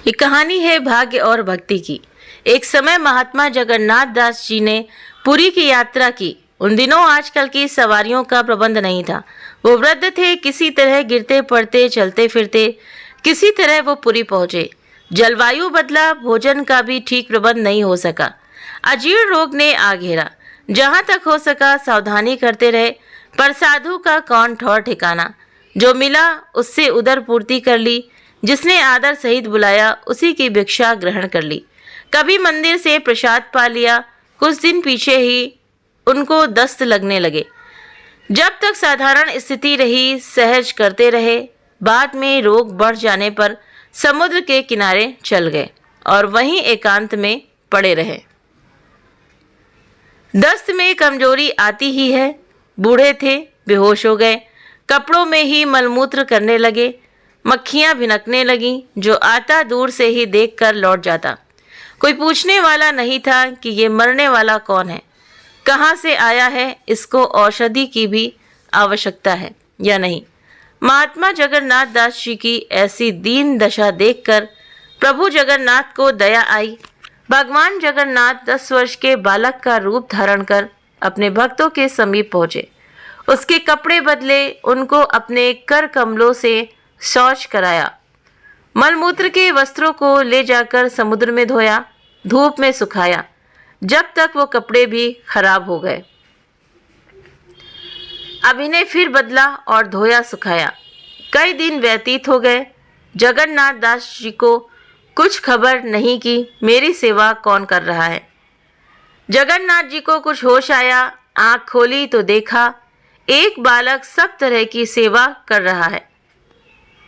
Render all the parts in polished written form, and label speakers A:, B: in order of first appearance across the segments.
A: ये कहानी है भाग्य और भक्ति की। एक समय महात्मा जगन्नाथ दास जी ने पुरी की यात्रा की। उन दिनों आजकल की सवारियों का प्रबंध नहीं था। वो वृद्ध थे, किसी तरह गिरते पड़ते चलते फिरते किसी तरह वो पुरी पहुंचे। जलवायु बदला, भोजन का भी ठीक प्रबंध नहीं हो सका। अजीर्ण रोग ने आ घेरा। जहां तक हो सका सावधानी करते रहे, पर साधु का कौन ठौर ठिकाना। जो मिला उससे उदर पूर्ति कर ली, जिसने आदर सहित बुलाया उसी की भिक्षा ग्रहण कर ली। कभी मंदिर से प्रसाद पा लिया। कुछ दिन पीछे ही उनको दस्त लगने लगे। जब तक साधारण स्थिति रही सहज करते रहे। बाद में रोग बढ़ जाने पर समुद्र के किनारे चल गए और वहीं एकांत में पड़े रहे। दस्त में कमजोरी आती ही है। बूढ़े थे, बेहोश हो गए। कपड़ों में ही मलमूत्र करने लगे। मक्खियां भिनकने लगीं। जो आता दूर से ही देखकर लौट जाता। कोई पूछने वाला नहीं था कि ये मरने वाला कौन है, कहाँ से आया है, इसको औषधि की भी आवश्यकता है या नहीं। महात्मा जगन्नाथ दास जी की ऐसी दीन दशा देखकर प्रभु जगन्नाथ को दया आई। भगवान जगन्नाथ 10 वर्ष के बालक का रूप धारण कर अपने भक्तों के समीप पहुंचे। उसके कपड़े बदले, उनको अपने कर कमलों से शौच कराया। मलमूत्र के वस्त्रों को ले जाकर समुद्र में धोया, धूप में सुखाया, जब तक वो कपड़े भी खराब हो गए। अब इन्हें फिर बदला और धोया सुखाया। कई दिन व्यतीत हो गए। जगन्नाथ दास जी को कुछ खबर नहीं कि मेरी सेवा कौन कर रहा है। जगन्नाथ जी को कुछ होश आया। आंख खोली तो देखा एक बालक सब तरह की सेवा कर रहा है।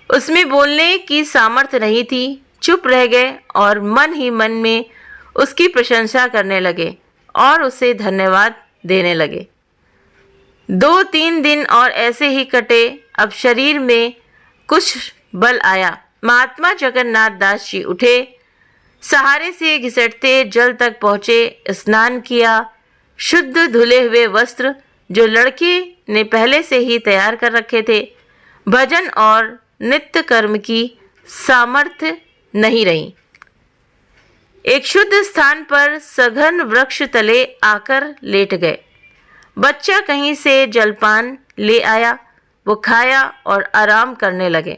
A: उसमें बोलने की सामर्थ्य नहीं थी। चुप रह गए और मन ही मन में उसकी प्रशंसा करने लगे और उसे धन्यवाद देने लगे। 2-3 दिन और ऐसे ही कटे। अब शरीर में कुछ बल आया। महात्मा जगन्नाथ दास जी उठे, सहारे से घिसटते जल तक पहुँचे, स्नान किया। शुद्ध धुले हुए वस्त्र जो लड़के ने पहले से ही तैयार कर रखे थे। भजन और नित्य कर्म की सामर्थ्य नहीं रही। एक शुद्ध स्थान पर सघन वृक्ष तले आकर लेट गए। बच्चा कहीं से जलपान ले आया। वो खाया और आराम करने लगे।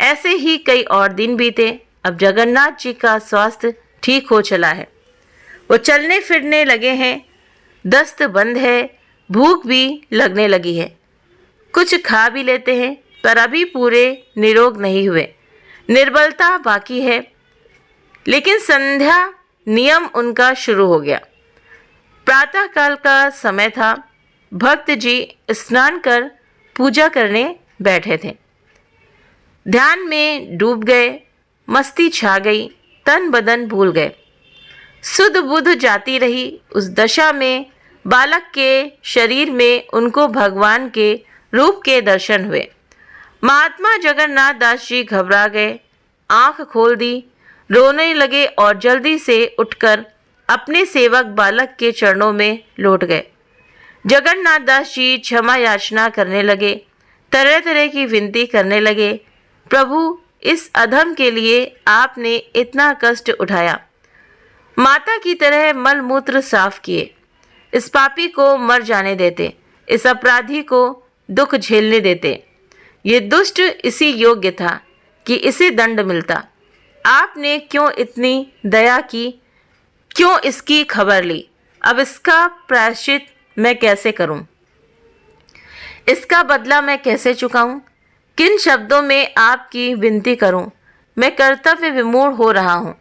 A: ऐसे ही कई और दिन बीते। अब जगन्नाथ जी का स्वास्थ्य ठीक हो चला है। वो चलने फिरने लगे हैं। दस्त बंद है। भूख भी लगने लगी है। कुछ खा भी लेते हैं, पर अभी पूरे निरोग नहीं हुए। निर्बलता बाकी है। लेकिन संध्या नियम उनका शुरू हो गया। प्रातःकाल का समय था। भक्त जी स्नान कर पूजा करने बैठे थे। ध्यान में डूब गए। मस्ती छा गई। तन बदन भूल गए। सुध बुध जाती रही। उस दशा में बालक के शरीर में उनको भगवान के रूप के दर्शन हुए। महात्मा जगन्नाथ दास जी घबरा गए। आंख खोल दी, रोने लगे और जल्दी से उठकर अपने सेवक बालक के चरणों में लौट गए। जगन्नाथ दास जी क्षमा याचना करने लगे। तरह तरह की विनती करने लगे। प्रभु, इस अधम के लिए आपने इतना कष्ट उठाया। माता की तरह मल मूत्र साफ किए। इस पापी को मर जाने देते। इस अपराधी को दुख झेलने देते। ये दुष्ट इसी योग्य था कि इसे दंड मिलता। आपने क्यों इतनी दया की? क्यों इसकी खबर ली? अब इसका प्रायश्चित मैं कैसे करूं? इसका बदला मैं कैसे चुकाऊं? किन शब्दों में आपकी विनती करूं? मैं कर्तव्य विमूढ़ हो रहा हूं।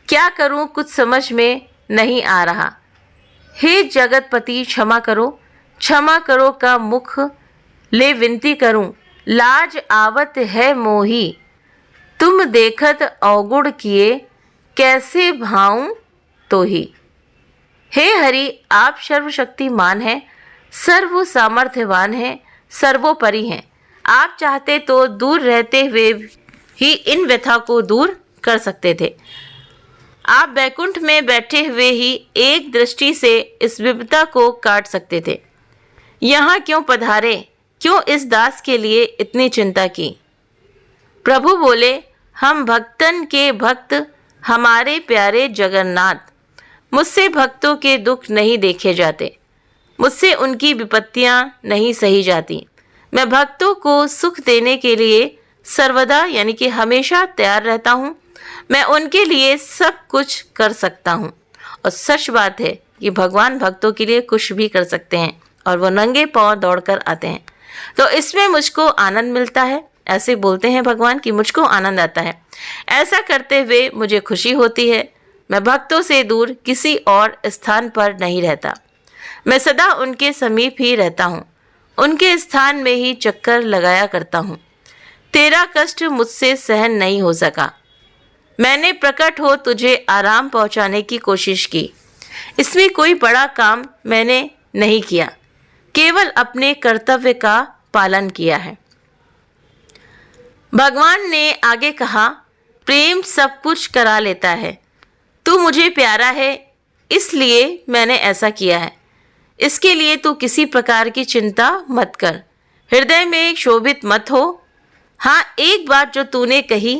A: क्या करूं कुछ समझ में नहीं आ रहा। हे जगतपति, क्षमा करो, क्षमा करो का मुख ले विनती करूं। लाज आवत है मोही, तुम देखत अवगुण किए, कैसे भाऊं तो ही। हे हरि, आप सर्वशक्तिमान हैं, सर्व सामर्थ्यवान हैं, सर्वोपरि हैं। आप चाहते तो दूर रहते हुए ही इन व्यथा को दूर कर सकते थे। आप बैकुंठ में बैठे हुए ही एक दृष्टि से इस विपदा को काट सकते थे। यहाँ क्यों पधारे? क्यों इस दास के लिए इतनी चिंता की? प्रभु बोले, हम भक्तन के भक्त हमारे प्यारे जगन्नाथ। मुझसे भक्तों के दुख नहीं देखे जाते, मुझसे उनकी विपत्तियां नहीं सही जाती। मैं भक्तों को सुख देने के लिए सर्वदा यानी कि हमेशा तैयार रहता हूँ। मैं उनके लिए सब कुछ कर सकता हूँ। और सच बात है कि भगवान भक्तों के लिए कुछ भी कर सकते हैं और वो नंगे पांव दौड़कर आते हैं। तो इसमें मुझको आनंद मिलता है। ऐसे बोलते हैं भगवान कि मुझको आनंद आता है। ऐसा करते हुए मुझे खुशी होती है। मैं भक्तों से दूर किसी और स्थान पर नहीं रहता। मैं सदा उनके समीप ही रहता हूँ, उनके स्थान में ही चक्कर लगाया करता हूँ। तेरा कष्ट मुझसे सहन नहीं हो सका। मैंने प्रकट हो तुझे आराम पहुँचाने की कोशिश की। इसमें कोई बड़ा काम मैंने नहीं किया, केवल अपने कर्तव्य का पालन किया है। भगवान ने आगे कहा, प्रेम सब कुछ करा लेता है। तू मुझे प्यारा है, इसलिए मैंने ऐसा किया है। इसके लिए तू किसी प्रकार की चिंता मत कर, हृदय में क्षोभित मत हो। हाँ, एक बात जो तूने कही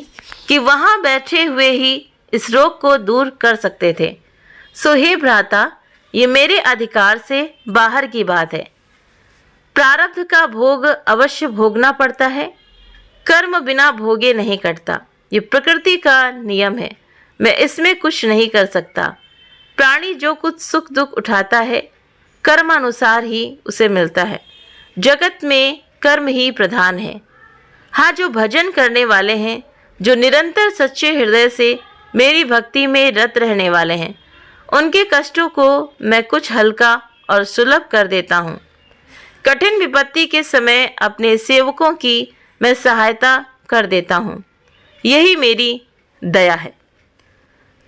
A: कि वहाँ बैठे हुए ही इस रोग को दूर कर सकते थे, सो हे भ्राता, ये मेरे अधिकार से बाहर की बात है। प्रारब्ध का भोग अवश्य भोगना पड़ता है। कर्म बिना भोगे नहीं कटता, ये प्रकृति का नियम है। मैं इसमें कुछ नहीं कर सकता। प्राणी जो कुछ सुख दुख उठाता है, कर्मानुसार ही उसे मिलता है। जगत में कर्म ही प्रधान है। हाँ, जो भजन करने वाले हैं, जो निरंतर सच्चे हृदय से मेरी भक्ति में रत रहने वाले हैं, उनके कष्टों को मैं कुछ हल्का और सुलभ कर देता हूँ। कठिन विपत्ति के समय अपने सेवकों की मैं सहायता कर देता हूँ। यही मेरी दया है।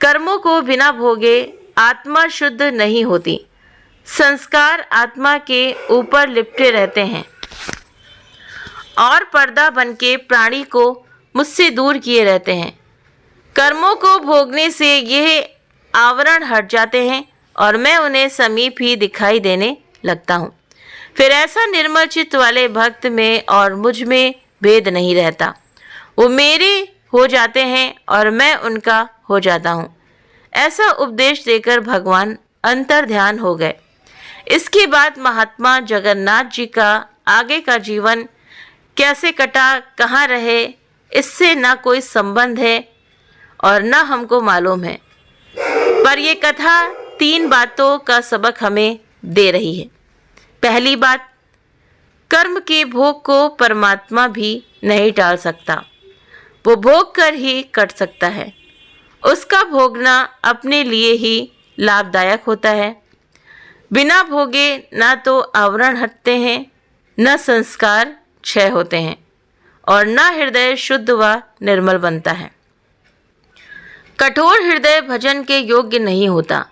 A: कर्मों को बिना भोगे आत्मा शुद्ध नहीं होती। संस्कार आत्मा के ऊपर लिपटे रहते हैं और पर्दा बनके प्राणी को मुझसे दूर किए रहते हैं। कर्मों को भोगने से यह आवरण हट जाते हैं और मैं उन्हें समीप ही दिखाई देने लगता हूँ। फिर ऐसा निर्मल चित्त वाले भक्त में और मुझ में भेद नहीं रहता। वो मेरे हो जाते हैं और मैं उनका हो जाता हूँ। ऐसा उपदेश देकर भगवान अंतर ध्यान हो गए। इसके बाद महात्मा जगन्नाथ जी का आगे का जीवन कैसे कटा, कहाँ रहे, इससे ना कोई संबंध है और ना हमको मालूम है। पर यह कथा 3 बातों का सबक हमें दे रही है। पहली बात, कर्म के भोग को परमात्मा भी नहीं टाल सकता। वो भोग कर ही कट सकता है। उसका भोगना अपने लिए ही लाभदायक होता है। बिना भोगे ना तो आवरण हटते हैं, न संस्कार क्षय होते हैं और न हृदय शुद्ध व निर्मल बनता है। कठोर हृदय भजन के योग्य नहीं होता।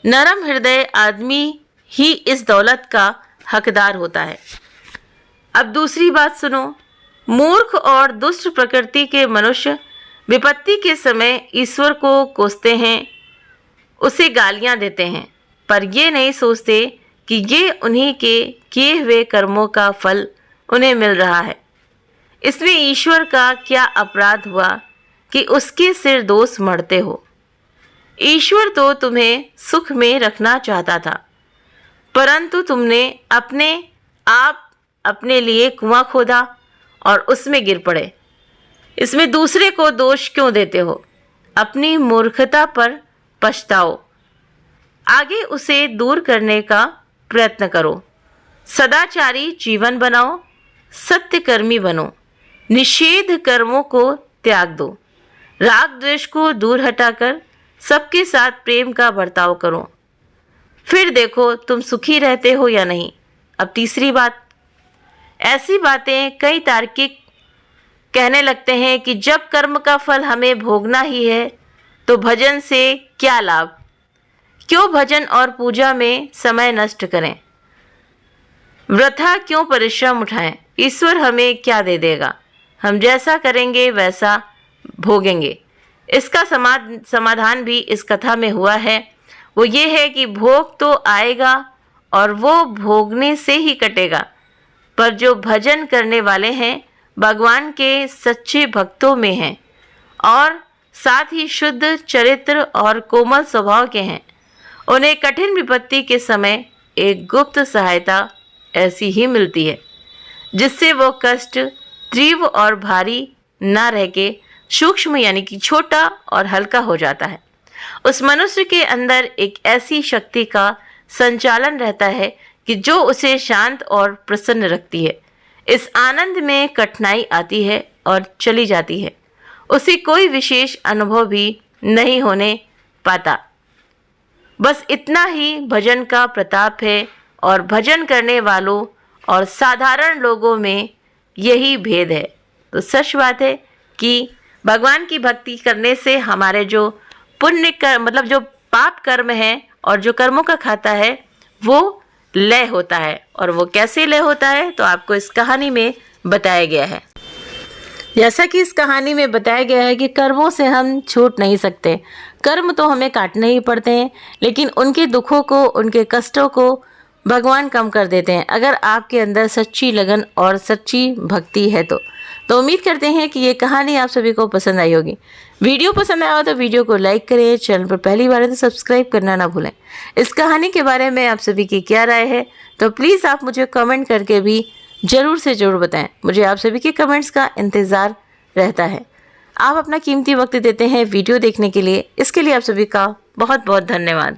A: नरम हृदय आदमी ही इस दौलत का हकदार होता है। अब दूसरी बात सुनो। मूर्ख और दुष्ट प्रकृति के मनुष्य विपत्ति के समय ईश्वर को कोसते हैं, उसे गालियां देते हैं, पर ये नहीं सोचते कि ये उन्हीं के किए हुए कर्मों का फल उन्हें मिल रहा है। इसमें ईश्वर का क्या अपराध हुआ कि उसके सिर दोष मढ़ते हो। ईश्वर तो तुम्हें सुख में रखना चाहता था, परंतु तुमने अपने आप अपने लिए कुआं खोदा और उसमें गिर पड़े। इसमें दूसरे को दोष क्यों देते हो? अपनी मूर्खता पर पछताओ, आगे उसे दूर करने का प्रयत्न करो। सदाचारी जीवन बनाओ, सत्यकर्मी बनो, निषेध कर्मों को त्याग दो, राग द्वेष को दूर हटाकर सबके साथ प्रेम का बर्ताव करो। फिर देखो तुम सुखी रहते हो या नहीं। अब तीसरी बात, ऐसी बातें कई तार्किक कहने लगते हैं कि जब कर्म का फल हमें भोगना ही है तो भजन से क्या लाभ, क्यों भजन और पूजा में समय नष्ट करें, वृथा क्यों परिश्रम उठाएं, ईश्वर हमें क्या दे देगा, हम जैसा करेंगे वैसा भोगेंगे। इसका समाधान भी इस कथा में हुआ है। वो ये है कि भोग तो आएगा और वो भोगने से ही कटेगा, पर जो भजन करने वाले हैं भगवान के सच्चे भक्तों में हैं और साथ ही शुद्ध चरित्र और कोमल स्वभाव के हैं। उन्हें कठिन विपत्ति के समय एक गुप्त सहायता ऐसी ही मिलती है जिससे वो कष्ट तीव्र और भारी न रह के सूक्ष्म यानी कि छोटा और हल्का हो जाता है। उस मनुष्य के अंदर एक ऐसी शक्ति का संचालन रहता है कि जो उसे शांत और प्रसन्न रखती है। इस आनंद में कठिनाई आती है और चली जाती है, उसे कोई विशेष अनुभव भी नहीं होने पाता। बस इतना ही भजन का प्रताप है और भजन करने वालों और साधारण लोगों में यही भेद है। तो सच बात है कि भगवान की भक्ति करने से हमारे जो पुण्य कर मतलब जो पाप कर्म है और जो कर्मों का खाता है वो लय होता है। और वो कैसे लय होता है तो आपको इस कहानी में बताया गया है। जैसा कि इस कहानी में बताया गया है कि कर्मों से हम छूट नहीं सकते, कर्म तो हमें काटने ही पड़ते हैं, लेकिन उनके दुखों को, उनके कष्टों को भगवान कम कर देते हैं अगर आपके अंदर सच्ची लगन और सच्ची भक्ति है तो उम्मीद करते हैं कि ये कहानी आप सभी को पसंद आई होगी। वीडियो पसंद आया हो तो वीडियो को लाइक करें, चैनल पर पहली बार है तो सब्सक्राइब करना ना भूलें। इस कहानी के बारे में आप सभी की क्या राय है तो प्लीज़ आप मुझे कमेंट करके भी ज़रूर से ज़रूर बताएं। मुझे आप सभी के कमेंट्स का इंतज़ार रहता है। आप अपना कीमती वक्त देते हैं वीडियो देखने के लिए, इसके लिए आप सभी का बहुत बहुत धन्यवाद।